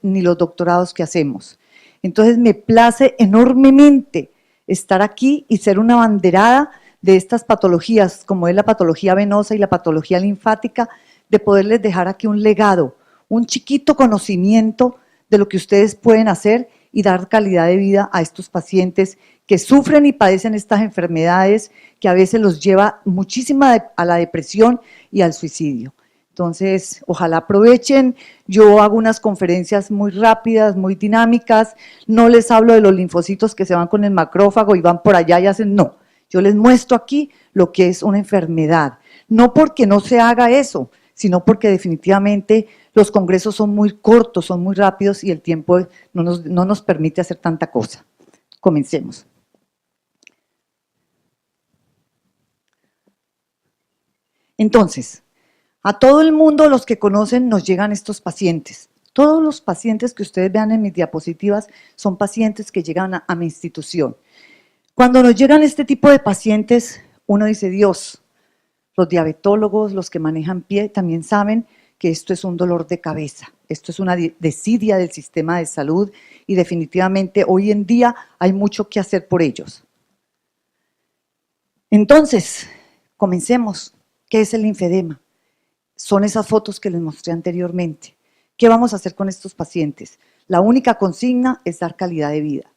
ni los doctorados que hacemos. Entonces me place enormemente estar aquí y ser una abanderada de estas patologías, como es la patología venosa y la patología linfática, de poderles dejar aquí un legado, un chiquito conocimiento de lo que ustedes pueden hacer y dar calidad de vida a estos pacientes que sufren y padecen estas enfermedades que a veces los lleva muchísima a la depresión y al suicidio. Entonces, ojalá aprovechen. Yo hago unas conferencias muy rápidas, muy dinámicas, no les hablo de los linfocitos que se van con el macrófago y van por allá y hacen, no. Yo les muestro aquí lo que es una enfermedad, no porque no se haga eso, sino porque definitivamente los congresos son muy cortos, son muy rápidos y el tiempo no nos permite hacer tanta cosa. Comencemos. Entonces, a todo el mundo, los que conocen, nos llegan estos pacientes. Todos los pacientes que ustedes vean en mis diapositivas son pacientes que llegan a mi institución. Cuando nos llegan este tipo de pacientes, uno dice, Dios, los diabetólogos, los que manejan pie, también saben que esto es un dolor de cabeza, esto es una desidia del sistema de salud y definitivamente hoy en día hay mucho que hacer por ellos. Entonces, comencemos. ¿Qué es el linfedema? Son esas fotos que les mostré anteriormente. ¿Qué vamos a hacer con estos pacientes? La única consigna es dar calidad de vida.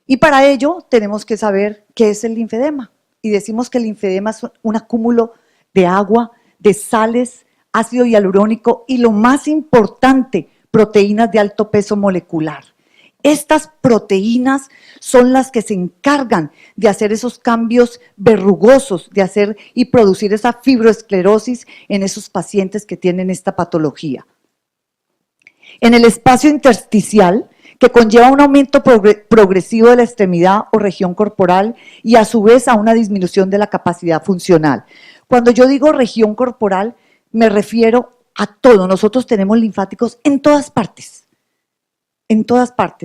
Y para ello tenemos que saber qué es el linfedema. Y decimos que el linfedema es un acúmulo de agua, de sales, ácido hialurónico y lo más importante, proteínas de alto peso molecular. Estas proteínas son las que se encargan de hacer esos cambios verrugosos, de hacer y producir esa fibroesclerosis en esos pacientes que tienen esta patología. En el espacio intersticial, que conlleva un aumento progresivo de la extremidad o región corporal y a su vez a una disminución de la capacidad funcional. Cuando yo digo región corporal, me refiero a todo. Nosotros tenemos linfáticos en todas partes,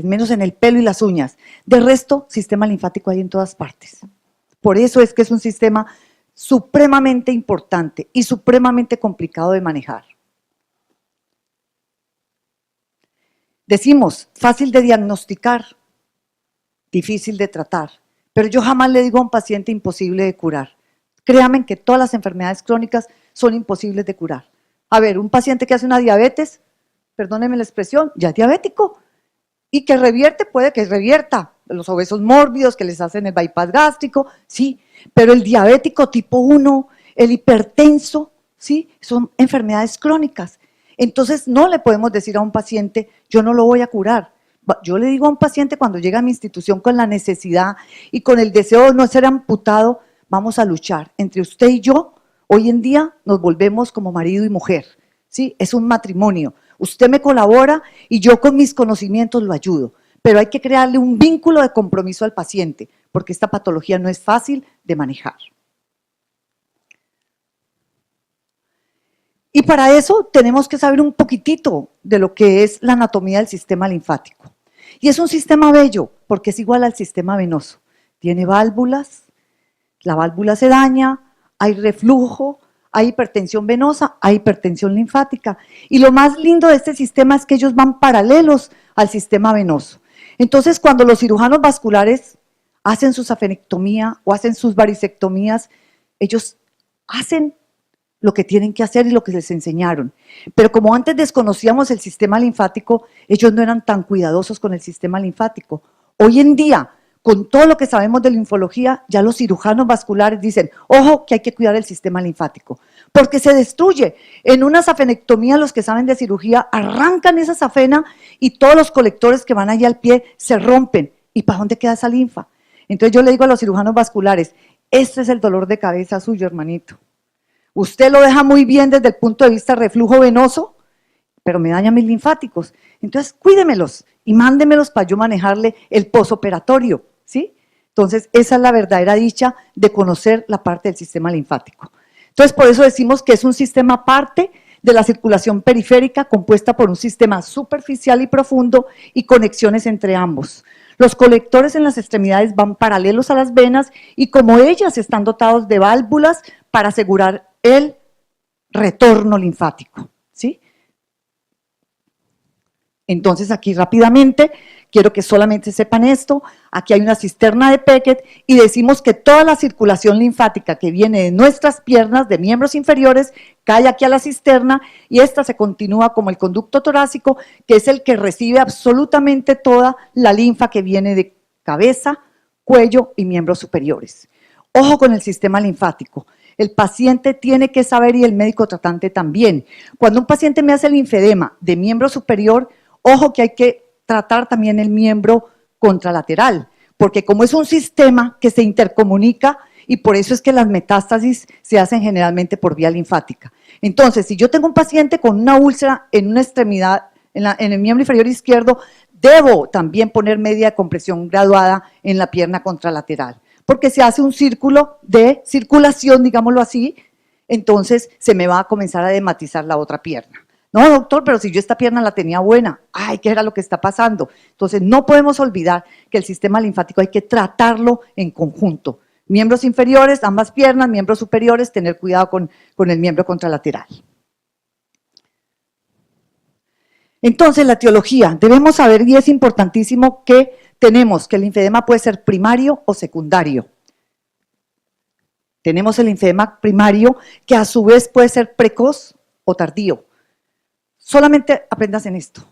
menos en el pelo y las uñas. De resto, sistema linfático hay en todas partes. Por eso es que es un sistema supremamente importante y supremamente complicado de manejar. Decimos, fácil de diagnosticar, difícil de tratar, pero yo jamás le digo a un paciente imposible de curar. Créanme que todas las enfermedades crónicas son imposibles de curar. A ver, un paciente que hace una diabetes, perdónenme la expresión, ya es diabético, y que revierte, puede que revierta, los obesos mórbidos que les hacen el bypass gástrico, sí, pero el diabético tipo 1, el hipertenso, sí, son enfermedades crónicas. Entonces no le podemos decir a un paciente, yo no lo voy a curar. Yo le digo a un paciente cuando llega a mi institución con la necesidad y con el deseo de no ser amputado, vamos a luchar. Entre usted y yo, hoy en día nos volvemos como marido y mujer, ¿sí? Es un matrimonio. Usted me colabora y yo con mis conocimientos lo ayudo, pero hay que crearle un vínculo de compromiso al paciente, porque esta patología no es fácil de manejar. Y para eso tenemos que saber un poquitito de lo que es la anatomía del sistema linfático. Y es un sistema bello, porque es igual al sistema venoso. Tiene válvulas, la válvula se daña, hay reflujo, hay hipertensión venosa, hay hipertensión linfática. Y lo más lindo de este sistema es que ellos van paralelos al sistema venoso. Entonces, cuando los cirujanos vasculares hacen su safenectomía o hacen sus varisectomías, ellos hacen lo que tienen que hacer y lo que les enseñaron. Pero como antes desconocíamos el sistema linfático, ellos no eran tan cuidadosos con el sistema linfático. Hoy en día, con todo lo que sabemos de linfología, ya los cirujanos vasculares dicen, ojo, que hay que cuidar el sistema linfático, porque se destruye. En una safenectomía, los que saben de cirugía arrancan esa safena y todos los colectores que van allá al pie se rompen. ¿Y para dónde queda esa linfa? Entonces yo le digo a los cirujanos vasculares, este es el dolor de cabeza suyo, hermanito. Usted lo deja muy bien desde el punto de vista reflujo venoso, pero me daña mis linfáticos. Entonces, cuídemelos y mándemelos para yo manejarle el posoperatorio, ¿sí? Entonces, esa es la verdadera dicha de conocer la parte del sistema linfático. Entonces, por eso decimos que es un sistema aparte de la circulación periférica compuesta por un sistema superficial y profundo y conexiones entre ambos. Los colectores en las extremidades van paralelos a las venas y como ellas están dotados de válvulas para asegurar el retorno linfático, ¿sí? Entonces aquí rápidamente, quiero que solamente sepan esto, aquí hay una cisterna de Beckett y decimos que toda la circulación linfática que viene de nuestras piernas, de miembros inferiores, cae aquí a la cisterna y esta se continúa como el conducto torácico, que es el que recibe absolutamente toda la linfa que viene de cabeza, cuello y miembros superiores. Ojo con el sistema linfático. El paciente tiene que saber y el médico tratante también. Cuando un paciente me hace linfedema de miembro superior, ojo que hay que tratar también el miembro contralateral, porque como es un sistema que se intercomunica y por eso es que las metástasis se hacen generalmente por vía linfática. Entonces, si yo tengo un paciente con una úlcera en una extremidad, en el miembro inferior izquierdo, debo también poner media de compresión graduada en la pierna contralateral, porque se hace un círculo de circulación, digámoslo así, entonces se me va a comenzar a dematizar la otra pierna. No, doctor, pero si yo esta pierna la tenía buena, ay, ¿qué era lo que está pasando? Entonces no podemos olvidar que el sistema linfático hay que tratarlo en conjunto. Miembros inferiores, ambas piernas, miembros superiores, tener cuidado con el miembro contralateral. Entonces, la etiología, debemos saber, y es importantísimo que tenemos que el linfedema puede ser primario o secundario. Tenemos el linfedema primario, que a su vez puede ser precoz o tardío. Solamente aprendas en esto.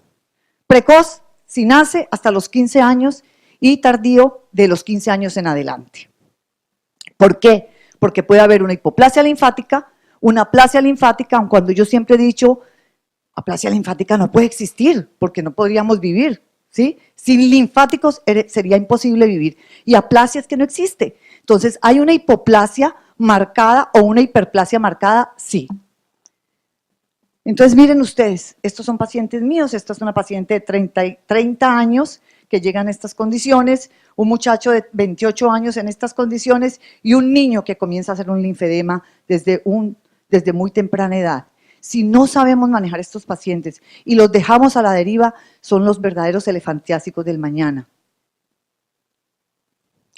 Precoz, si nace hasta los 15 años, y tardío de los 15 años en adelante. ¿Por qué? Porque puede haber una hipoplasia linfática, una aplasia linfática, aun cuando yo siempre he dicho, aplasia linfática no puede existir, porque no podríamos vivir, ¿sí? Sin linfáticos sería imposible vivir, y aplasia es que no existe. Entonces, ¿hay una hipoplasia marcada o una hiperplasia marcada? Sí. Entonces, miren ustedes, estos son pacientes míos, esta es una paciente de 30 años que llega en estas condiciones, un muchacho de 28 años en estas condiciones y un niño que comienza a hacer un linfedema desde muy temprana edad. Si no sabemos manejar estos pacientes y los dejamos a la deriva, son los verdaderos elefantiásicos del mañana.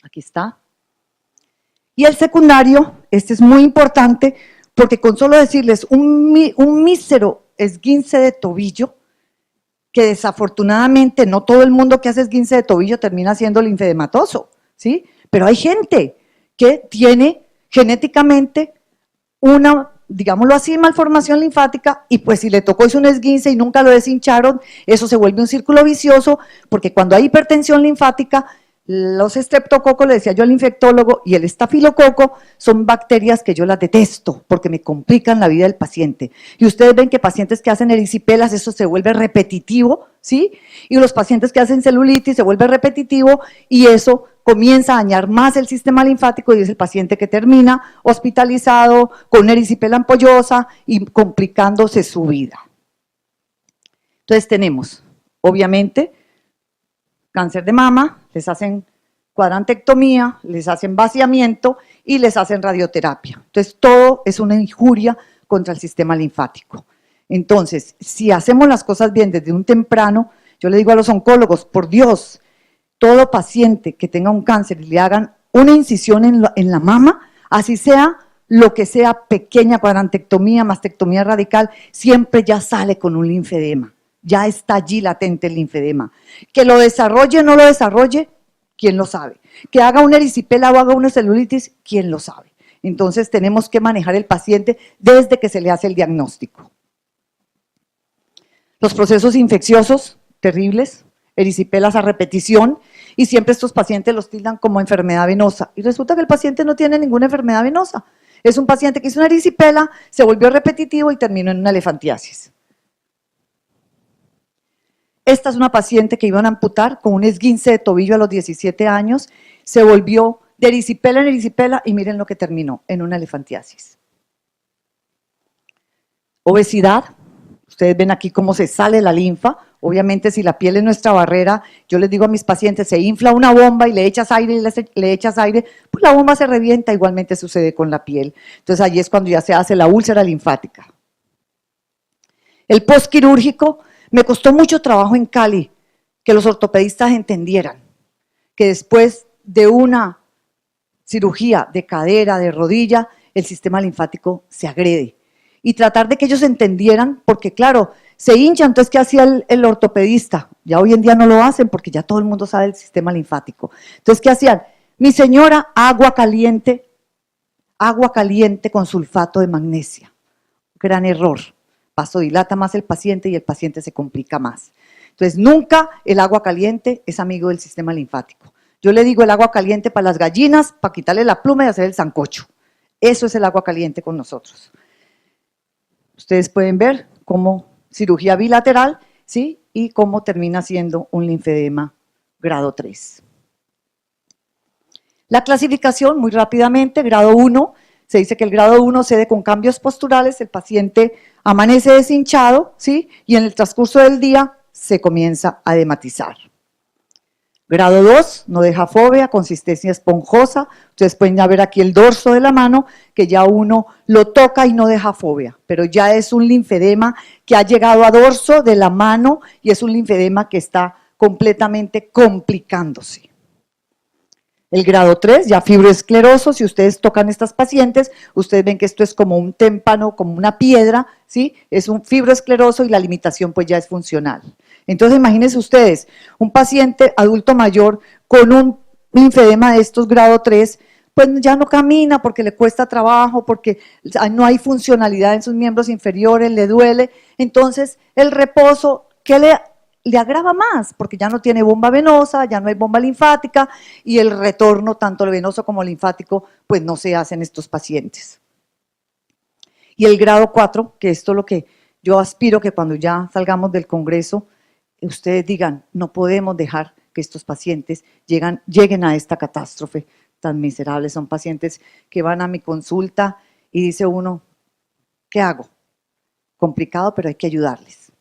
Aquí está. Y el secundario, este es muy importante, porque con solo decirles un mísero esguince de tobillo, que desafortunadamente no todo el mundo que hace esguince de tobillo termina siendo linfedematoso, ¿sí? Pero hay gente que tiene genéticamente una, digámoslo así, malformación linfática y pues si le tocó hizo un esguince y nunca lo deshincharon, eso se vuelve un círculo vicioso porque cuando hay hipertensión linfática, los estreptococos, le decía yo al infectólogo, y el estafilococo son bacterias que yo las detesto porque me complican la vida del paciente. Y ustedes ven que pacientes que hacen erisipelas, eso se vuelve repetitivo, ¿sí? Y los pacientes que hacen celulitis se vuelve repetitivo y eso comienza a dañar más el sistema linfático y es el paciente que termina hospitalizado con una erisipela ampollosa y complicándose su vida. Entonces tenemos, obviamente, cáncer de mama, les hacen cuadrantectomía, les hacen vaciamiento y les hacen radioterapia. Entonces, todo es una injuria contra el sistema linfático. Entonces, si hacemos las cosas bien desde un temprano, yo le digo a los oncólogos, por Dios, todo paciente que tenga un cáncer y le hagan una incisión en la mama, así sea lo que sea pequeña, cuadrantectomía, mastectomía radical, siempre ya sale con un linfedema. Ya está allí latente el linfedema. Que lo desarrolle o no lo desarrolle, ¿quién lo sabe? Que haga una erisipela o haga una celulitis, ¿quién lo sabe? Entonces tenemos que manejar el paciente desde que se le hace el diagnóstico. Los procesos infecciosos, terribles, erisipelas a repetición, y siempre estos pacientes los tildan como enfermedad venosa. Y resulta que el paciente no tiene ninguna enfermedad venosa. Es un paciente que hizo una erisipela, se volvió repetitivo y terminó en una elefantiasis. Esta es una paciente que iban a amputar con un esguince de tobillo a los 17 años, se volvió de erisipela en erisipela y miren lo que terminó, en una elefantiasis. Obesidad, ustedes ven aquí cómo se sale la linfa, obviamente si la piel es nuestra barrera, yo les digo a mis pacientes, se infla una bomba y le echas aire le echas aire, pues la bomba se revienta, igualmente sucede con la piel. Entonces ahí es cuando ya se hace la úlcera linfática. El postquirúrgico, me costó mucho trabajo en Cali que los ortopedistas entendieran que después de una cirugía de cadera, de rodilla, el sistema linfático se agrede. Y tratar de que ellos entendieran, porque claro, Se hincha, entonces, ¿qué hacía el ortopedista? Ya hoy en día no lo hacen porque ya todo el mundo sabe el sistema linfático. Entonces, ¿qué hacían? Mi señora, agua caliente con sulfato de magnesia. Gran error. Vasodilata más el paciente y el paciente se complica más. Entonces, nunca el agua caliente es amigo del sistema linfático. Yo le digo el agua caliente para las gallinas, para quitarle la pluma y hacer el sancocho. Eso es el agua caliente con nosotros. Ustedes pueden ver cómo cirugía bilateral, ¿sí? Y cómo termina siendo un linfedema grado 3. La clasificación, muy rápidamente, grado 1, se dice que el grado 1 cede con cambios posturales, el paciente amanece deshinchado, ¿sí? Y en el transcurso del día se comienza a edematizar. Grado 2, no deja fobia, consistencia esponjosa. Ustedes pueden ya ver aquí el dorso de la mano, que ya uno lo toca y no deja fobia, pero ya es un linfedema que ha llegado a dorso de la mano y es un linfedema que está completamente complicándose. El grado 3, ya fibroescleroso, si ustedes tocan estas pacientes, ustedes ven que esto es como un témpano, como una piedra, ¿sí? Es un fibroescleroso y la limitación pues ya es funcional. Entonces imagínense ustedes, un paciente adulto mayor con un linfedema de estos grado 3, pues ya no camina porque le cuesta trabajo, porque no hay funcionalidad en sus miembros inferiores, le duele. Entonces el reposo, ¿qué le agrava más? Porque ya no tiene bomba venosa, ya no hay bomba linfática y el retorno, tanto venoso como linfático, pues no se hace en estos pacientes. Y el grado 4, que esto es lo que yo aspiro que cuando ya salgamos del congreso, ustedes digan, no podemos dejar que estos pacientes lleguen a esta catástrofe tan miserable. Son pacientes que van a mi consulta y dice uno, ¿qué hago? Complicado, pero hay que ayudarles.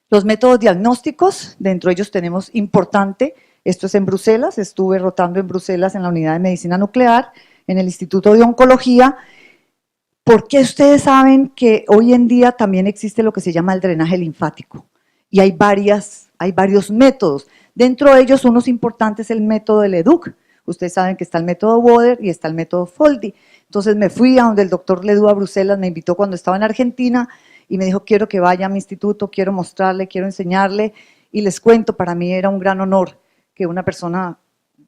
Los métodos diagnósticos, dentro de ellos tenemos importante, esto es en Bruselas, estuve rotando en Bruselas en la unidad de medicina nuclear, en el Instituto de Oncología, porque ustedes saben que hoy en día también existe lo que se llama el drenaje linfático y hay varios métodos. Dentro de ellos, unos importantes es el método del EDUC. Ustedes saben que está el método Woder y está el método Foldi. Entonces me fui a donde el doctor Ledoux a Bruselas, me invitó cuando estaba en Argentina y me dijo, quiero que vaya a mi instituto, quiero mostrarle, quiero enseñarle. Y les cuento, para mí era un gran honor que una persona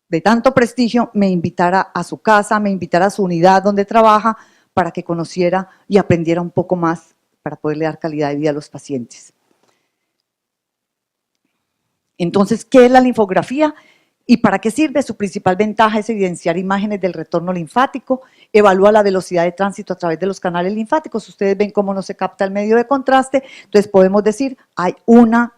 de tanto prestigio me invitara a su casa, me invitara a su unidad donde trabaja, para que conociera y aprendiera un poco más para poderle dar calidad de vida a los pacientes. Entonces, ¿qué es la linfografía? ¿Y para qué sirve? Su principal ventaja es evidenciar imágenes del retorno linfático, evalúa la velocidad de tránsito a través de los canales linfáticos. Ustedes ven cómo no se capta el medio de contraste, entonces podemos decir, hay un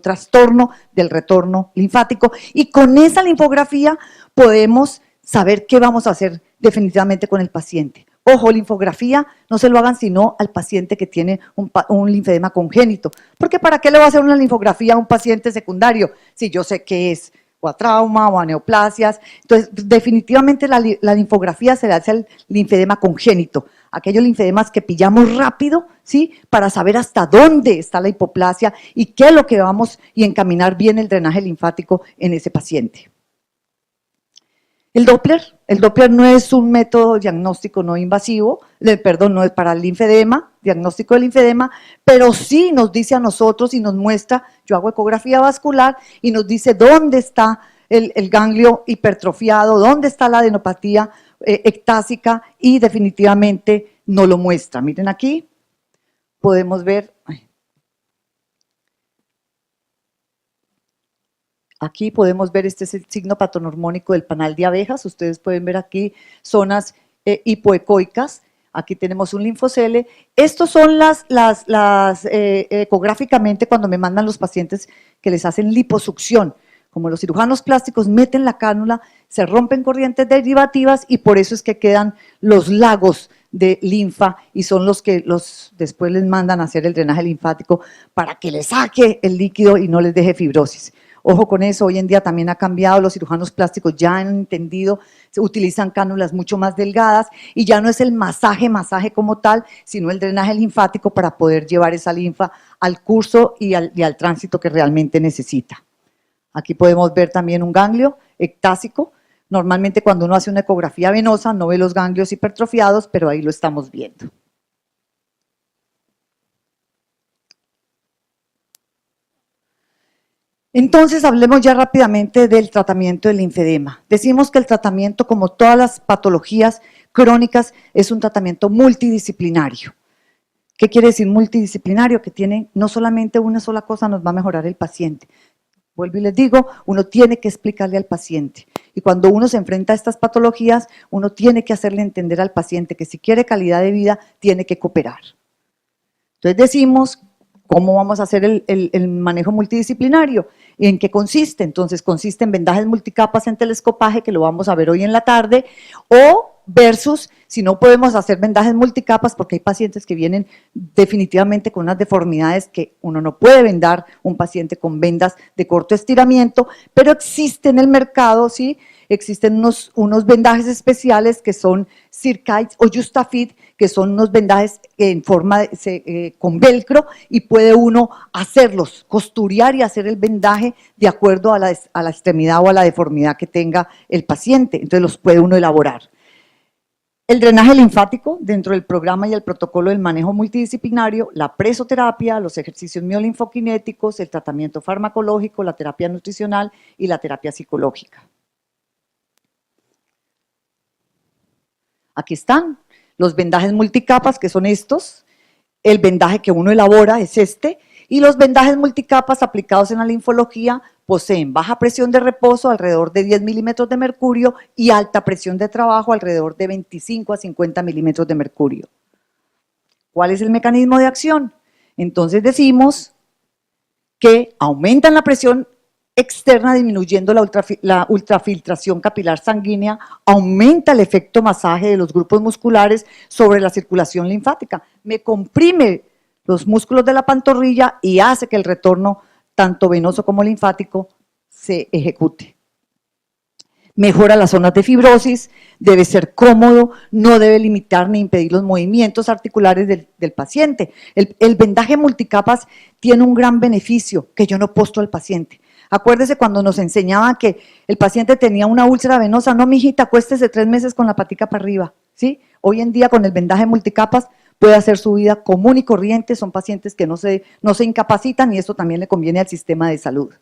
trastorno del retorno linfático y con esa linfografía podemos saber qué vamos a hacer definitivamente con el paciente. Ojo, linfografía no se lo hagan sino al paciente que tiene un linfedema congénito, porque ¿para qué le va a hacer una linfografía a un paciente secundario si yo sé qué es? O a trauma o a neoplasias. Entonces, definitivamente la linfografía se le hace al linfedema congénito, aquellos linfedemas que pillamos rápido, ¿sí? Para saber hasta dónde está la hipoplasia y qué es lo que vamos y encaminar bien el drenaje linfático en ese paciente. El Doppler no es un método diagnóstico no invasivo, no es para el linfedema, diagnóstico del linfedema, pero sí nos dice a nosotros y nos muestra, yo hago ecografía vascular y nos dice dónde está el ganglio hipertrofiado, dónde está la adenopatía ectásica y definitivamente no lo muestra. Miren aquí, podemos ver, aquí podemos ver, este es el signo patonormónico del panal de abejas, ustedes pueden ver aquí zonas hipoecoicas, aquí tenemos un linfocele. Estos son ecográficamente cuando me mandan los pacientes que les hacen liposucción, como los cirujanos plásticos meten la cánula, se rompen corrientes derivativas y por eso es que quedan los lagos de linfa y son los que después les mandan a hacer el drenaje linfático para que les saque el líquido y no les deje fibrosis. Ojo con eso, hoy en día también ha cambiado, los cirujanos plásticos ya han entendido, se utilizan cánulas mucho más delgadas y ya no es el masaje como tal, sino el drenaje linfático para poder llevar esa linfa al curso y al tránsito que realmente necesita. Aquí podemos ver también un ganglio ectásico, Normalmente cuando uno hace una ecografía venosa no ve los ganglios hipertrofiados, pero ahí lo estamos viendo. Entonces hablemos ya rápidamente del tratamiento del linfedema. Decimos que el tratamiento, como todas las patologías crónicas, es un tratamiento multidisciplinario. ¿Qué quiere decir multidisciplinario? Que tiene no solamente una sola cosa nos va a mejorar el paciente. Vuelvo y les digo, uno tiene que explicarle al paciente. Y cuando uno se enfrenta a estas patologías, uno tiene que hacerle entender al paciente que si quiere calidad de vida, tiene que cooperar. Entonces decimos, ¿cómo vamos a hacer el manejo multidisciplinario? ¿Y en qué consiste? Entonces consiste en vendajes multicapas en telescopaje, que lo vamos a ver hoy en la tarde, o versus si no podemos hacer vendajes multicapas, porque hay pacientes que vienen definitivamente con unas deformidades que uno no puede vendar, un paciente con vendas de corto estiramiento, pero existe en el mercado, ¿sí? Existen unos vendajes especiales que son Zircite o Justafit, que son unos vendajes en forma con velcro, y puede uno hacerlos, costurear y hacer el vendaje de acuerdo a la extremidad o a la deformidad que tenga el paciente, entonces los puede uno elaborar. El drenaje linfático dentro del programa y el protocolo del manejo multidisciplinario, la presoterapia, los ejercicios miolinfokinéticos, el tratamiento farmacológico, la terapia nutricional y la terapia psicológica. Aquí están los vendajes multicapas, que son estos. El vendaje que uno elabora es este, y los vendajes multicapas aplicados en la linfología poseen baja presión de reposo, alrededor de 10 milímetros de mercurio, y alta presión de trabajo, alrededor de 25 a 50 milímetros de mercurio. ¿Cuál es el mecanismo de acción? Entonces decimos que aumentan la presión externa, disminuyendo la ultrafiltración capilar sanguínea, aumenta el efecto masaje de los grupos musculares sobre la circulación linfática, me comprime los músculos de la pantorrilla y hace que el retorno tanto venoso como linfático se ejecute. Mejora las zonas de fibrosis, debe ser cómodo, no debe limitar ni impedir los movimientos articulares del paciente. El vendaje multicapas tiene un gran beneficio que yo no postro al paciente. Acuérdese cuando nos enseñaban que el paciente tenía una úlcera venosa, no, mijita, acuéstese 3 meses con la patica para arriba, ¿sí? Hoy en día con el vendaje multicapas puede hacer su vida común y corriente, son pacientes que no se incapacitan y eso también le conviene al sistema de salud.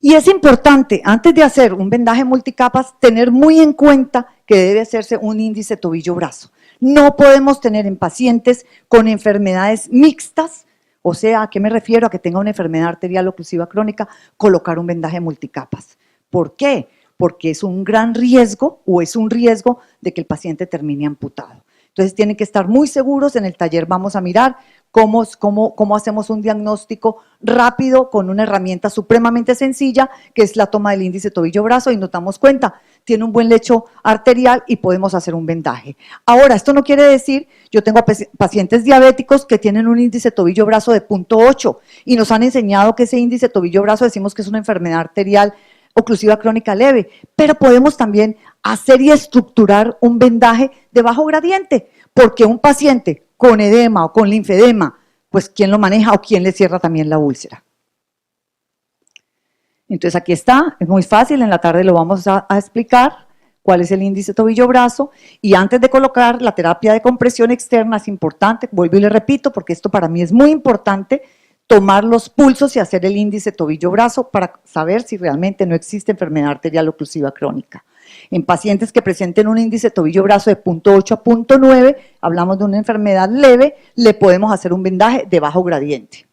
Y es importante, antes de hacer un vendaje multicapas, tener muy en cuenta que debe hacerse un índice tobillo-brazo. No podemos tener en pacientes con enfermedades mixtas, o sea, ¿a qué me refiero? A que tenga una enfermedad arterial oclusiva crónica, colocar un vendaje multicapas. ¿Por qué? Porque es un gran riesgo o es un riesgo de que el paciente termine amputado. Entonces tienen que estar muy seguros, en el taller vamos a mirar cómo hacemos un diagnóstico rápido con una herramienta supremamente sencilla, que es la toma del índice tobillo-brazo, y nos damos cuenta, tiene un buen lecho arterial y podemos hacer un vendaje. Ahora, esto no quiere decir, yo tengo pacientes diabéticos que tienen un índice tobillo-brazo de 0.8 y nos han enseñado que ese índice tobillo-brazo decimos que es una enfermedad arterial oclusiva crónica leve, pero podemos también hacer y estructurar un vendaje de bajo gradiente, porque un paciente con edema o con linfedema, pues ¿quién lo maneja o quién le cierra también la úlcera? Entonces aquí está, es muy fácil, en la tarde lo vamos a explicar cuál es el índice tobillo-brazo, y antes de colocar la terapia de compresión externa es importante, vuelvo y le repito, porque esto para mí es muy importante, tomar los pulsos y hacer el índice tobillo-brazo para saber si realmente no existe enfermedad arterial oclusiva crónica. En pacientes que presenten un índice tobillo-brazo de 0.8 a 0.9, hablamos de una enfermedad leve, le podemos hacer un vendaje de bajo gradiente.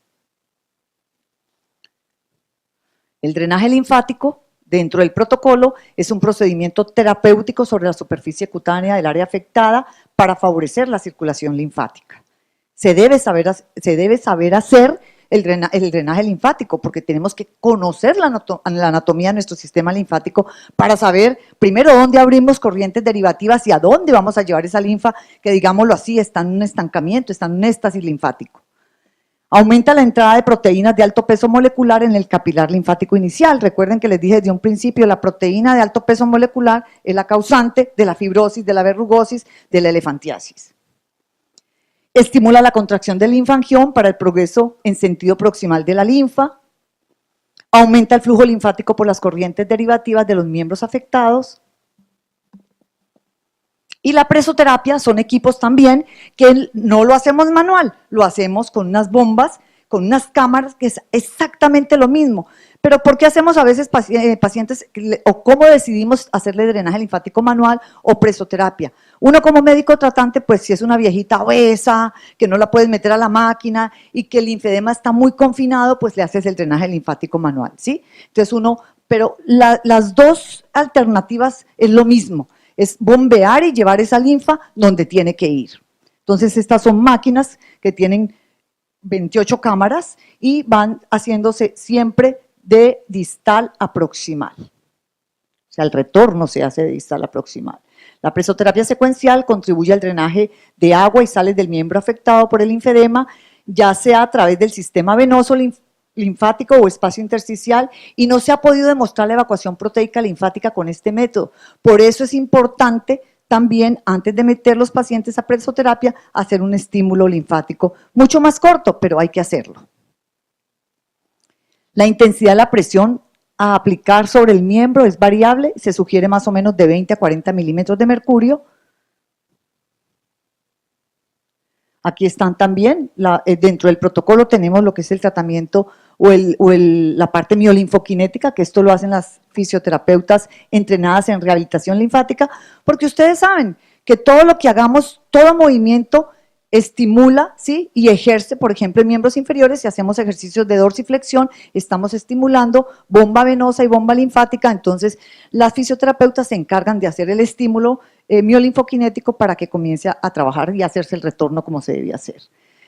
El drenaje linfático dentro del protocolo es un procedimiento terapéutico sobre la superficie cutánea del área afectada para favorecer la circulación linfática. Se debe saber hacer el drenaje linfático, porque tenemos que conocer la anatomía de nuestro sistema linfático para saber, primero, dónde abrimos corrientes derivativas y a dónde vamos a llevar esa linfa, que digámoslo así, está en un estancamiento, está en un éxtasis linfático. Aumenta la entrada de proteínas de alto peso molecular en el capilar linfático inicial. Recuerden que les dije desde un principio, la proteína de alto peso molecular es la causante de la fibrosis, de la verrugosis, de la elefantiasis. Estimula la contracción del linfangión para el progreso en sentido proximal de la linfa. aumenta el flujo linfático por las corrientes derivativas de los miembros afectados. Y la presoterapia son equipos también que no lo hacemos manual, lo hacemos con unas bombas, con unas cámaras, que es exactamente lo mismo. Pero ¿por qué hacemos a veces pacientes, o cómo decidimos hacerle drenaje linfático manual o presoterapia? Uno como médico tratante, pues si es una viejita obesa, que no la puedes meter a la máquina y que el linfedema está muy confinado, pues le haces el drenaje linfático manual, ¿sí? Entonces pero las dos alternativas es lo mismo, es bombear y llevar esa linfa donde tiene que ir. Entonces estas son máquinas que tienen 28 cámaras y van haciéndose siempre de distal a proximal. O sea, el retorno se hace de distal a proximal. La presoterapia secuencial contribuye al drenaje de agua y sales del miembro afectado por el linfedema, ya sea a través del sistema venoso linfático o espacio intersticial, y no se ha podido demostrar la evacuación proteica linfática con este método. Por eso es importante también, antes de meter los pacientes a presoterapia, hacer un estímulo linfático mucho más corto, pero hay que hacerlo. La intensidad de la presión a aplicar sobre el miembro es variable, se sugiere más o menos de 20 a 40 milímetros de mercurio. Aquí están también, dentro del protocolo tenemos lo que es el tratamiento o la parte miolinfoquinética, que esto lo hacen las fisioterapeutas entrenadas en rehabilitación linfática, porque ustedes saben que todo lo que hagamos, todo movimiento estimula, ¿sí? Y ejerce, por ejemplo, en miembros inferiores, si hacemos ejercicios de dorsiflexión, estamos estimulando bomba venosa y bomba linfática, entonces las fisioterapeutas se encargan de hacer el estímulo miolinfoquinético para que comience a trabajar y hacerse el retorno como se debía hacer.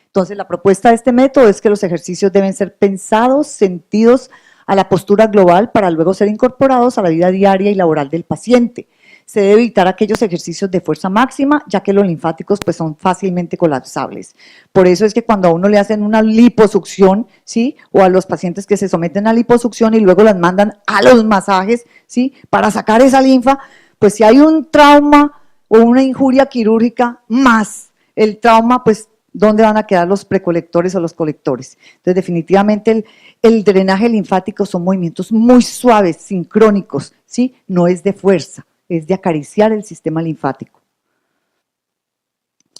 Entonces, la propuesta de este método es que los ejercicios deben ser pensados, sentidos a la postura global para luego ser incorporados a la vida diaria y laboral del paciente. Se debe evitar aquellos ejercicios de fuerza máxima, ya que los linfáticos pues, son fácilmente colapsables. Por eso es que cuando a uno le hacen una liposucción, ¿sí? O a los pacientes que se someten a liposucción y luego las mandan a los masajes, ¿sí? Para sacar esa linfa, pues si hay un trauma o una injuria quirúrgica más el trauma, pues ¿dónde van a quedar los precolectores o los colectores? Entonces, definitivamente el drenaje linfático son movimientos muy suaves, sincrónicos, ¿sí? No es de fuerza, es de acariciar el sistema linfático.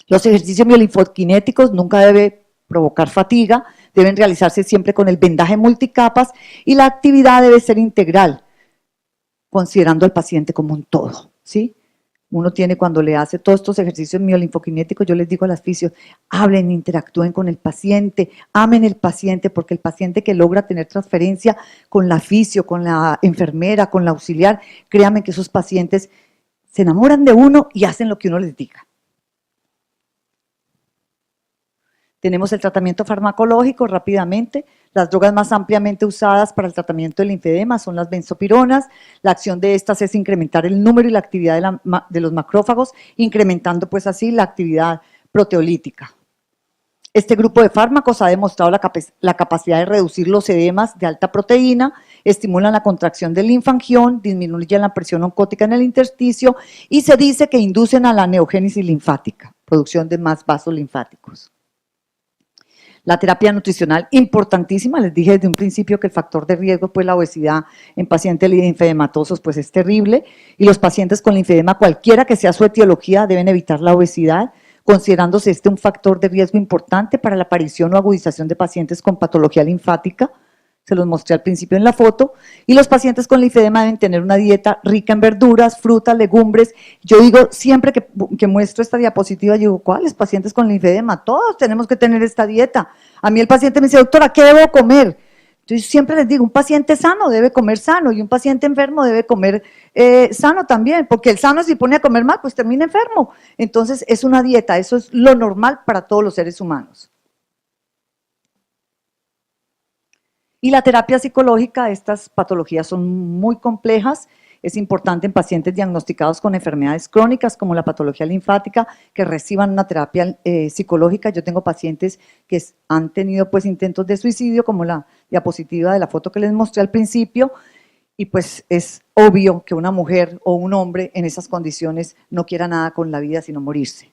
Los ejercicios miolinfoquinéticos nunca deben provocar fatiga, deben realizarse siempre con el vendaje multicapas y la actividad debe ser integral, considerando al paciente como un todo, ¿sí? Uno tiene, cuando le hace todos estos ejercicios miolinfoquinéticos, yo les digo a las fisios, hablen, interactúen con el paciente, amen el paciente, porque el paciente que logra tener transferencia con la fisio, con la enfermera, con la auxiliar, créanme que esos pacientes se enamoran de uno y hacen lo que uno les diga. Tenemos el tratamiento farmacológico rápidamente. Las drogas más ampliamente usadas para el tratamiento del linfedema son las benzopironas. La acción de estas es incrementar el número y la actividad de los macrófagos, incrementando pues así la actividad proteolítica. Este grupo de fármacos ha demostrado la capacidad de reducir los edemas de alta proteína, estimulan la contracción del linfangión, disminuyen la presión oncótica en el intersticio y se dice que inducen a la neogénesis linfática, producción de más vasos linfáticos. La terapia nutricional, importantísima, les dije desde un principio que el factor de riesgo, pues la obesidad en pacientes linfedematosos, pues es terrible, y los pacientes con linfedema, cualquiera que sea su etiología, deben evitar la obesidad, considerándose este un factor de riesgo importante para la aparición o agudización de pacientes con patología linfática, se los mostré al principio en la foto, y los pacientes con linfedema deben tener una dieta rica en verduras, frutas, legumbres. Yo digo, siempre que muestro esta diapositiva, yo digo, ¿cuáles pacientes con linfedema? Todos tenemos que tener esta dieta. A mí el paciente me dice, doctora, ¿qué debo comer? Entonces siempre les digo, un paciente sano debe comer sano y un paciente enfermo debe comer sano también, porque el sano si pone a comer mal, pues termina enfermo. Entonces es una dieta, eso es lo normal para todos los seres humanos. Y la terapia psicológica, estas patologías son muy complejas, es importante en pacientes diagnosticados con enfermedades crónicas como la patología linfática que reciban una terapia psicológica. Yo tengo pacientes que han tenido pues intentos de suicidio, como la diapositiva de la foto que les mostré al principio, y pues es obvio que una mujer o un hombre en esas condiciones no quiera nada con la vida sino morirse.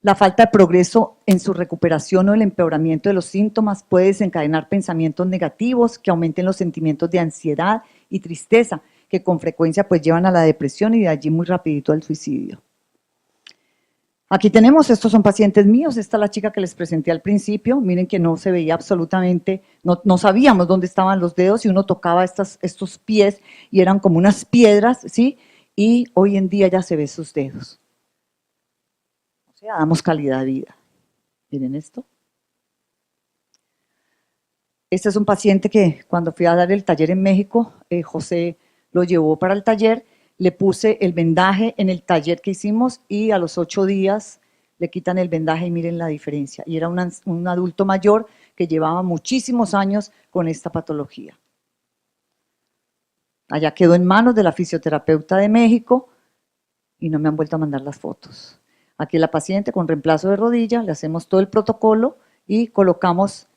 La falta de progreso en su recuperación o el empeoramiento de los síntomas puede desencadenar pensamientos negativos que aumenten los sentimientos de ansiedad y tristeza, que con frecuencia pues llevan a la depresión y de allí muy rapidito al suicidio. Aquí tenemos, estos son pacientes míos, esta es la chica que les presenté al principio, miren que no se veía absolutamente, no sabíamos dónde estaban los dedos y uno tocaba estos pies y eran como unas piedras, ¿sí? Y hoy en día ya se ve sus dedos. O sea, damos calidad de vida. Miren esto. Este es un paciente que cuando fui a dar el taller en México, José lo llevó para el taller, le puse el vendaje en el taller que hicimos y a los 8 días le quitan el vendaje y miren la diferencia. Y era un adulto mayor que llevaba muchísimos años con esta patología. Allá quedó en manos de la fisioterapeuta de México y no me han vuelto a mandar las fotos. Aquí la paciente con reemplazo de rodilla, le hacemos todo el protocolo y colocamos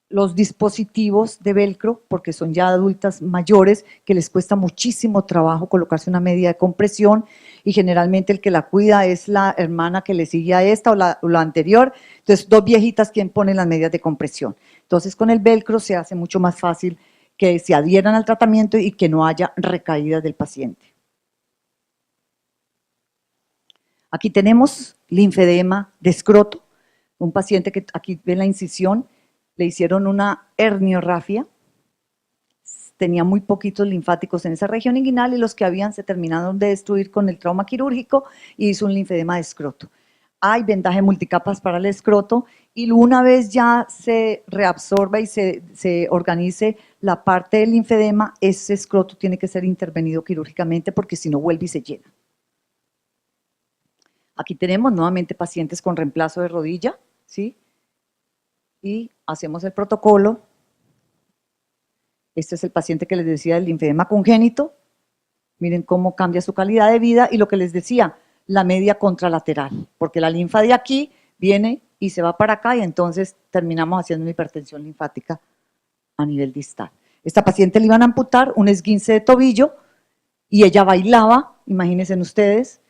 los dispositivos de velcro, porque son ya adultas mayores que les cuesta muchísimo trabajo colocarse una medida de compresión y generalmente el que la cuida es la hermana que le sigue a esta o la anterior, entonces 2 viejitas quien pone las medidas de compresión. Entonces con el velcro se hace mucho más fácil que se adhieran al tratamiento y que no haya recaídas del paciente. Aquí tenemos linfedema de escroto, un paciente que aquí ven la incisión, le hicieron una herniorrafia, tenía muy poquitos linfáticos en esa región inguinal y los que habían se terminaron de destruir con el trauma quirúrgico y hizo un linfedema de escroto. Hay vendaje multicapas para el escroto y una vez ya se reabsorba y se organice la parte del linfedema, ese escroto tiene que ser intervenido quirúrgicamente porque si no vuelve y se llena. Aquí tenemos nuevamente pacientes con reemplazo de rodilla, ¿sí? Y hacemos el protocolo. Este es el paciente que les decía del linfedema congénito. Miren cómo cambia su calidad de vida y lo que les decía, la media contralateral, porque la linfa de aquí viene y se va para acá y entonces terminamos haciendo una hipertensión linfática a nivel distal. Esta paciente le iban a amputar un esguince de tobillo y ella bailaba, imagínense ustedes,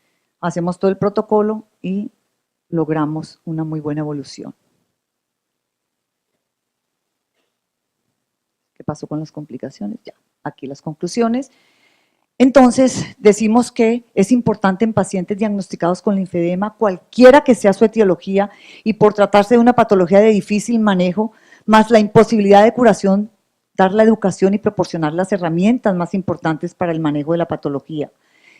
hacemos todo el protocolo y logramos una muy buena evolución. ¿Qué pasó con las complicaciones? Ya, aquí las conclusiones. Entonces, decimos que es importante en pacientes diagnosticados con linfedema, cualquiera que sea su etiología, y por tratarse de una patología de difícil manejo, más la imposibilidad de curación, dar la educación y proporcionar las herramientas más importantes para el manejo de la patología.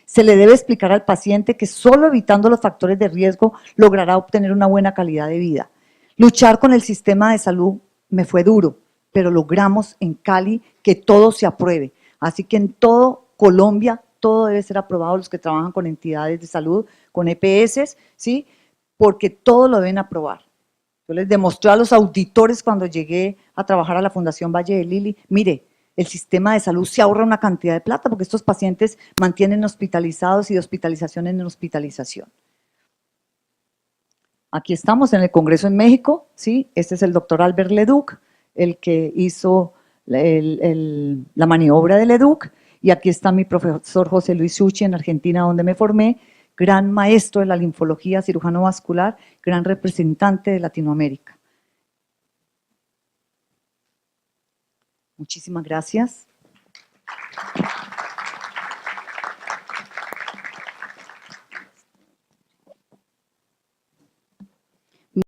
Se le debe explicar al paciente que solo evitando los factores de riesgo logrará obtener una buena calidad de vida. Luchar con el sistema de salud me fue duro, pero logramos en Cali que todo se apruebe. Así que en todo Colombia, todo debe ser aprobado, los que trabajan con entidades de salud, con EPS, ¿sí? Porque todo lo deben aprobar. Yo les demostré a los auditores cuando llegué a trabajar a la Fundación Valle de Lili, mire, el sistema de salud se ahorra una cantidad de plata porque estos pacientes mantienen hospitalizados y de hospitalización en hospitalización. Aquí estamos en el Congreso en México, ¿sí? Este es el doctor Albert Leduc, el que hizo la maniobra de Leduc, y aquí está mi profesor José Luis Suchi en Argentina, donde me formé, gran maestro de la linfología, cirujano vascular, gran representante de Latinoamérica. Muchísimas gracias.